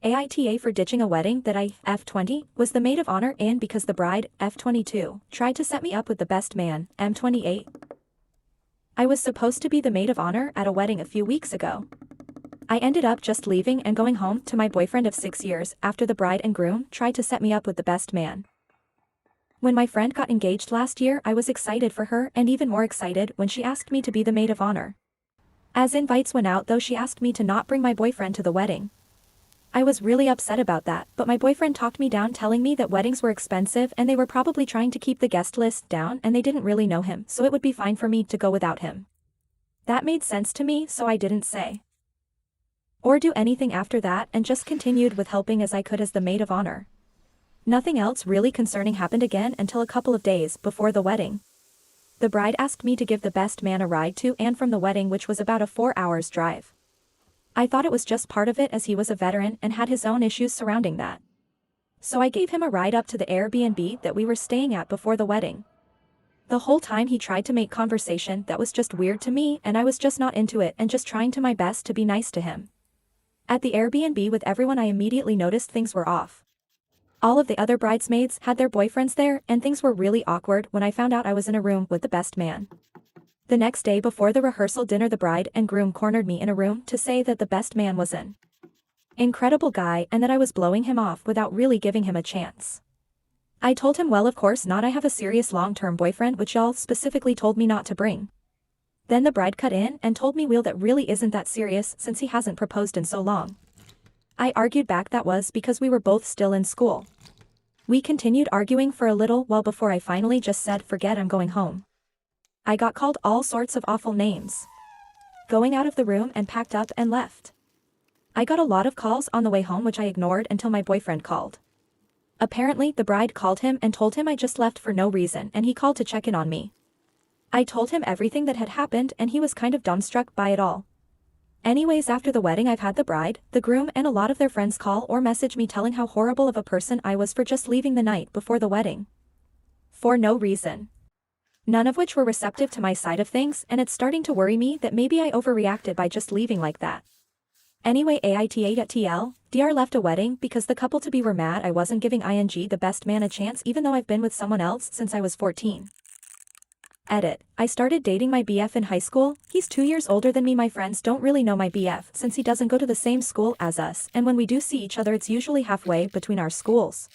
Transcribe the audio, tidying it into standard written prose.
AITA for ditching a wedding that I, f20, was the maid of honor in because the bride, f22, tried to set me up with the best man, m28. I was supposed to be the maid of honor at a wedding a few weeks ago. I ended up just leaving and going home to my boyfriend of 6 years after the bride and groom tried to set me up with the best man. When my friend got engaged last year, I was excited for her and even more excited when she asked me to be the maid of honor. As invites went out though, she asked me to not bring my boyfriend to the wedding. I was really upset about that, but my boyfriend talked me down, telling me that weddings were expensive and they were probably trying to keep the guest list down and they didn't really know him, so it would be fine for me to go without him. That made sense to me, so I didn't say or do anything after that and just continued with helping as I could as the maid of honor. Nothing else really concerning happened again until a couple of days before the wedding. The bride asked me to give the best man a ride to and from the wedding, which was about a 4 hours drive. I thought it was just part of it as he was a veteran and had his own issues surrounding that. So I gave him a ride up to the Airbnb that we were staying at before the wedding. The whole time he tried to make conversation that was just weird to me, and I was just not into it and just trying to my best to be nice to him. At the Airbnb with everyone, I immediately noticed things were off. All of the other bridesmaids had their boyfriends there and things were really awkward when I found out I was in a room with the best man. The next day before the rehearsal dinner, the bride and groom cornered me in a room to say that the best man was an incredible guy and that I was blowing him off without really giving him a chance. I told him, well, of course not, I have a serious long-term boyfriend which y'all specifically told me not to bring. Then the bride cut in and told me, well, that really isn't that serious since he hasn't proposed in so long. I argued back that was because we were both still in school. We continued arguing for a little while before I finally just said, forget, I'm going home. I got called all sorts of awful names, going out of the room, and packed up and left. I got a lot of calls on the way home which I ignored until my boyfriend called. Apparently the bride called him and told him I just left for no reason, and he called to check in on me. I told him everything that had happened and he was kind of dumbstruck by it all. Anyways, after the wedding I've had the bride, the groom, and a lot of their friends call or message me telling how horrible of a person I was for just leaving the night before the wedding. For no reason. None of which were receptive to my side of things, and it's starting to worry me that maybe I overreacted by just leaving like that. Anyway, AITA.TL, DR left a wedding because the couple-to-be were mad I wasn't giving the best man a chance even though I've been with someone else since I was 14. Edit. I started dating my BF in high school. He's 2 years older than me. My friends don't really know my BF since he doesn't go to the same school as us, and when we do see each other it's usually halfway between our schools.